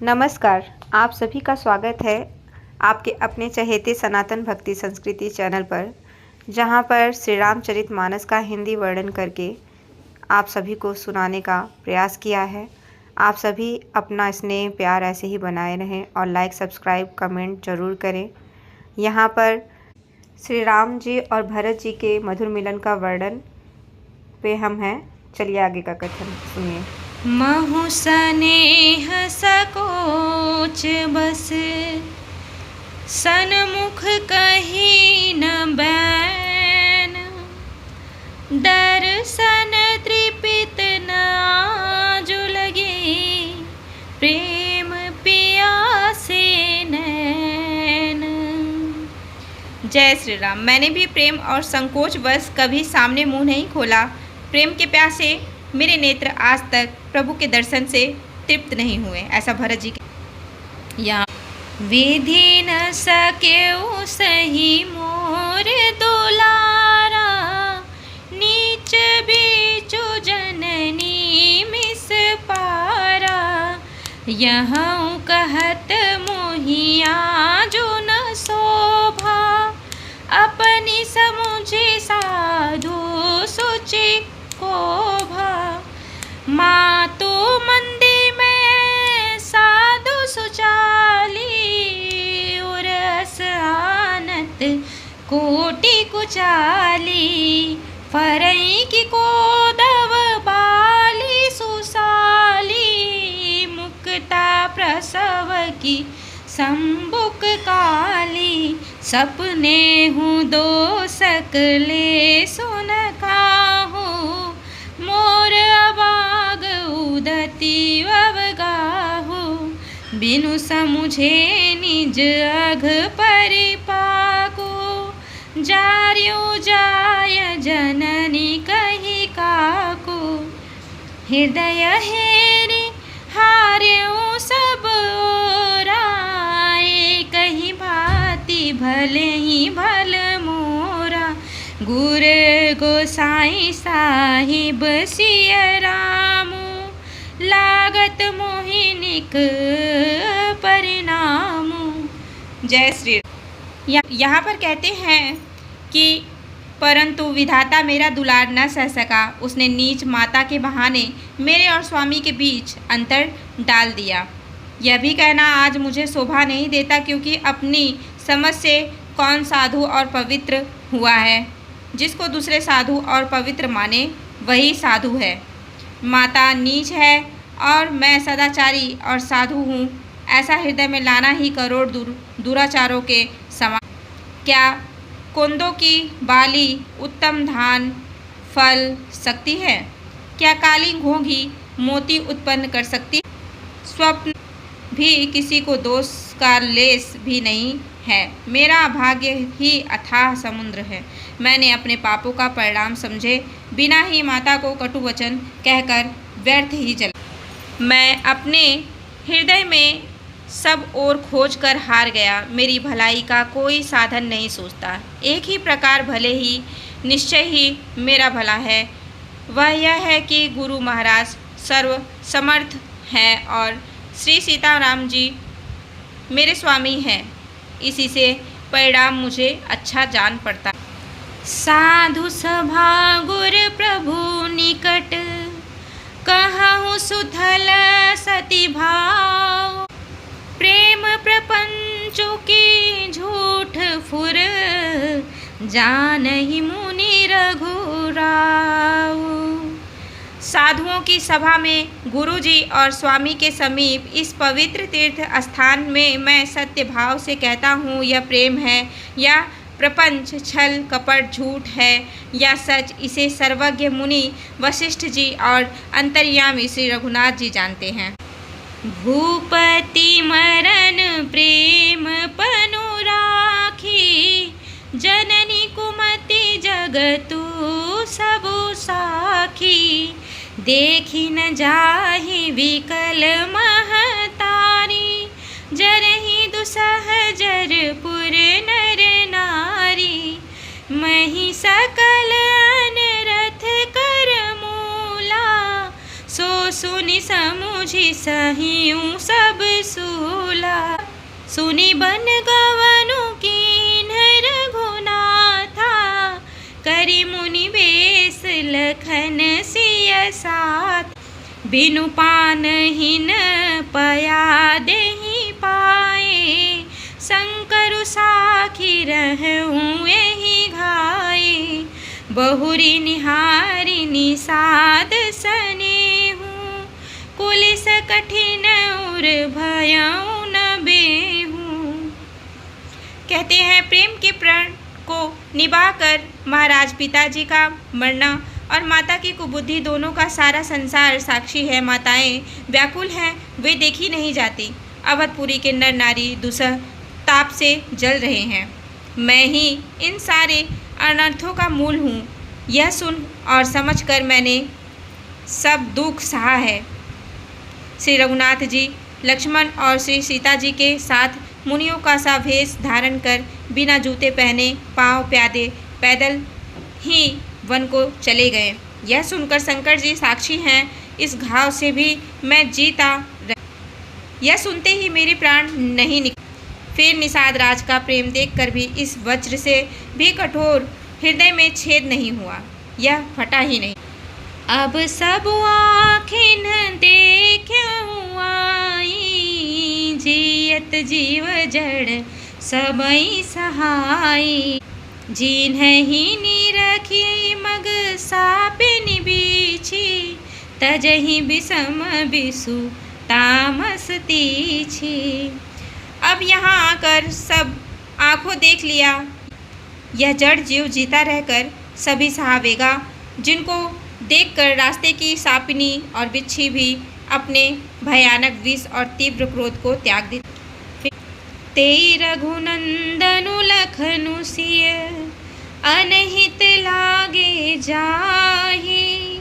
नमस्कार, आप सभी का स्वागत है आपके अपने चहेते सनातन भक्ति संस्कृति चैनल पर, जहां पर श्री रामचरितमानस का हिंदी वर्णन करके आप सभी को सुनाने का प्रयास किया है। आप सभी अपना स्नेह प्यार ऐसे ही बनाए रहें और लाइक सब्सक्राइब कमेंट ज़रूर करें। यहां पर श्री राम जी और भरत जी के मधुर मिलन का वर्णन पे हम हैं। चलिए आगे का कथन सुनिए। महु स्नेह सकोच बस सन्मुख कही न बैन, दर्शन तृपित न आजु लगे, प्रेम पियासे नैन। जय श्री राम। मैंने भी प्रेम और संकोच बस कभी सामने मुंह नहीं खोला। प्रेम के प्यासे मेरे नेत्र आज तक प्रभु के दर्शन से तृप्त नहीं हुए। ऐसा भरत जी के यहाँ विधि न सके सही मोर दुलारा, नीच बीचु जननी मिस पारा, यहाँ कहत मोहिया जो न शोभा, अपनी समुझे साधु सुचि कोभा, माँ तो मंदी में साधु सुचाली, उरस आनत कोटि कुचाली, फरई की कोदव बाली सुसाली, मुक्ता प्रसव की संबुक काली, सपने हूँ दो सकले सुन खाहूँ, मोर अबाग उदती अवगाहु, बिनु समुझे निज अघ परिपाको, जार्यो जाय जननी कही काको, हृदय हेरि हार्यो सब ओराए, कही भांति भले ही भल मोरा, गुर गोसाई साहिब सिया रामु, लागत मोहिनिक परिणामु। जय श्री राम। यहाँ पर कहते हैं कि परंतु विधाता मेरा दुलार न सह सका, उसने नीच माता के बहाने मेरे और स्वामी के बीच अंतर डाल दिया। यह भी कहना आज मुझे शोभा नहीं देता, क्योंकि अपनी समझ से कौन साधु और पवित्र हुआ है। जिसको दूसरे साधु और पवित्र माने वही साधु है। माता नीच है और मैं सदाचारी और साधु हूँ, ऐसा हृदय में लाना ही करोड़ दुराचारों के समान। क्या कुंदों की बाली उत्तम धान फल सकती है? क्या काली घोंघी मोती उत्पन्न कर सकती? स्वप्न भी किसी को दोष का लेस भी नहीं है। मेरा भाग्य ही अथाह समुद्र है। मैंने अपने पापों का परिणाम समझे बिना ही माता को कटु वचन कहकर व्यर्थ ही चला। मैं अपने हृदय में सब ओर खोज कर हार गया। मेरी भलाई का कोई साधन नहीं सोचता। एक ही प्रकार भले ही निश्चय ही मेरा भला है, वह यह है कि गुरु महाराज सर्व समर्थ हैं और श्री सीताराम जी मेरे स्वामी हैं। इसी से परिणाम मुझे अच्छा जान पड़ता। साधु सभा गुर प्रभु निकट, कहूँ सुधल सती भाव, प्रेम प्रपंचों की झूठ फुर, जानहि मुनि रघुराव। साधुओं की सभा में गुरुजी और स्वामी के समीप इस पवित्र तीर्थ स्थान में मैं सत्य भाव से कहता हूँ, यह प्रेम है या प्रपंच छल कपट झूठ है या सच, इसे सर्वज्ञ मुनि वशिष्ठ जी और अंतर्यामी श्री रघुनाथ जी जानते हैं। भूपति मरण प्रेम पनु राखी, जननी कुमति जगतु सबु साखी, देखी न जाहि विकल महतारी, जरहि दुसह जरपुर नर नारी, मही सकल अनरथ कर मूला, सो सुनि समुझि सहियूं सब सु सुनी बन गवनु कीन रघुनाथा, करी मुनि बेस लखन सिय साथ। बिनु पानहीन पया देहि पाए, शंकरु साखी रहूं एहि घाये। बहुरी निहारी निषाद सनेहू, कुलिस कठिन उर भयउ न बेहू। कहते हैं प्रेम के प्रण को निभाकर महाराज पिताजी का मरना और माता की कुबुद्धि दोनों का सारा संसार साक्षी है। माताएं व्याकुल हैं, वे देखी नहीं जाती। अवधपुरी के नर नारी दुसह ताप से जल रहे हैं। मैं ही इन सारे अनर्थों का मूल हूँ। यह सुन और समझकर मैंने सब दुख सहा है। श्री रघुनाथ जी लक्ष्मण और श्री सीता जी के साथ मुनियों का सा भेष धारण कर बिना जूते पहने पांव प्यादे पैदल ही वन को चले गए। यह सुनकर शंकर जी साक्षी हैं, इस घाव से भी मैं जीता। यह सुनते ही मेरे प्राण नहीं निकले। फिर निषाद राज का प्रेम देखकर भी इस वज्र से भी कठोर हृदय में छेद नहीं हुआ, यह फटा ही नहीं। अब सब आँखिन देखूं आई, जियत जीव जड़ सबई सहाई। जिन्हि निरखी मग सापिन बीछी, तजहि विषम बिसु तामस तीछी। अब यहाँ आकर सब आँखों देख लिया, यह जड़ जीव जीता रहकर सभी सहावेगा, जिनको देखकर रास्ते की सापिनी और बिच्छी भी अपने भयानक विष और तीव्र क्रोध को त्याग देती। तेई रघुनंदनु लखनु सिय, अनहित लागे जाहि।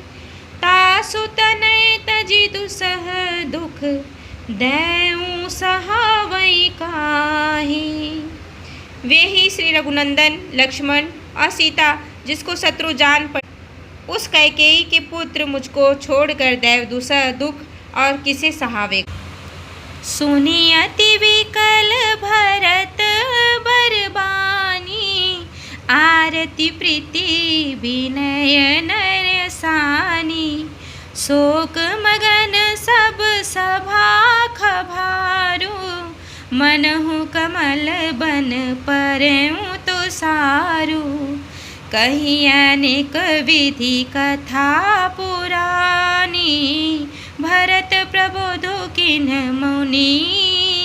तासु तनय तजि दुसह दुख, दैउ सहावै काहि। वे ही श्री रघुनंदन लक्ष्मण और सीता, जिसको शत्रु जान पड़े, उस कैकेयी के पुत्र मुझको छोड़कर दैव दुसह दुख और किसे सहावे। सुनी अति विकल भरत बरबानी, आरती प्रीति विनय नरसानी। शोक मगन सब सभा खभारू, मनहु कमल बन परऊं तो सारू। कही अनेक विधि कथा पुरानी, भरत प्रबोधो किन्ह मुनि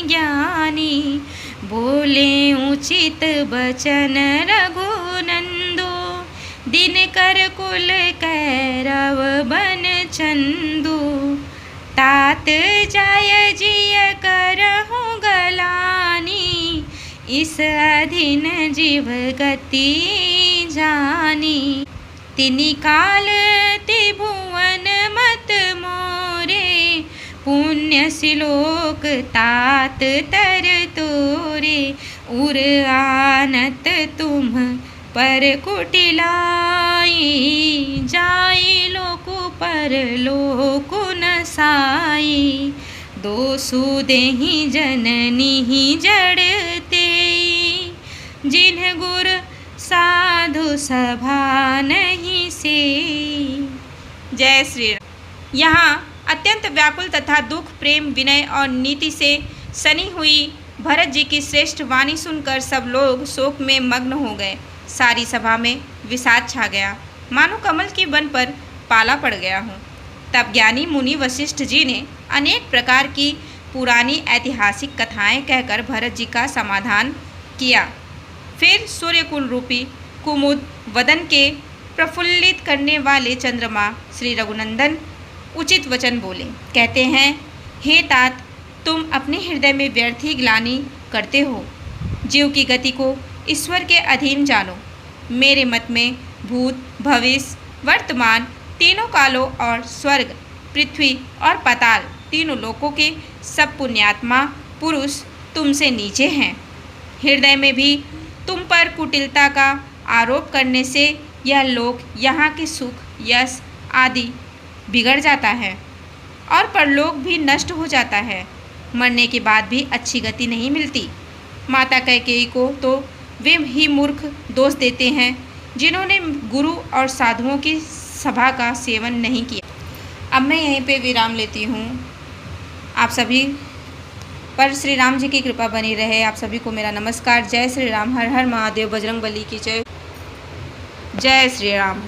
ज्ञानी। बोले उचित बचन रघुनंदो, दिनकर कुल कैरव बन चंदू। तात जाय जिय करहु गलानी, इस अधीन जीव गति जानी। तिनि काल त्रिभुवन मत मोरे, पुण्य सिलोक तात तर तोरे। उर आनत तुम पर कुटिलाई, जाई लोकु पर लोकु न साई। दोसु देहि जननी जड़ते, जिन्ह गुर साधु सभा नहीं से। जय श्री राम। यहाँ अत्यंत व्याकुल तथा दुख प्रेम विनय और नीति से सनी हुई भरत जी की श्रेष्ठ वाणी सुनकर सब लोग शोक में मग्न हो गए। सारी सभा में विषाद छा गया, मानो कमल के वन पर पाला पड़ गया हो। तब ज्ञानी मुनि वशिष्ठ जी ने अनेक प्रकार की पुरानी ऐतिहासिक कथाएं कहकर भरत जी का समाधान किया। फिर सूर्यकुल रूपी कुमुद वदन के प्रफुल्लित करने वाले चंद्रमा श्री रघुनंदन उचित वचन बोले। कहते हैं, हे तात, तुम अपने हृदय में व्यर्थ ही ग्लानि करते हो। जीव की गति को ईश्वर के अधीन जानो। मेरे मत में भूत भविष्य वर्तमान तीनों कालों और स्वर्ग पृथ्वी और पाताल तीनों लोकों के सब पुण्यात्मा पुरुष तुमसे नीचे हैं। हृदय में भी तुम पर कुटिलता का आरोप करने से यह लोक, यहाँ के सुख यश आदि बिगड़ जाता है और परलोक भी नष्ट हो जाता है। मरने के बाद भी अच्छी गति नहीं मिलती। माता कैकेयी को तो वे ही मूर्ख दोष देते हैं जिन्होंने गुरु और साधुओं की सभा का सेवन नहीं किया। अब मैं यहीं पे विराम लेती हूँ। आप सभी पर श्री राम जी की कृपा बनी रहे। आप सभी को मेरा नमस्कार। जय श्री राम। हर हर महादेव। बजरंगबली की जय। जय श्री राम।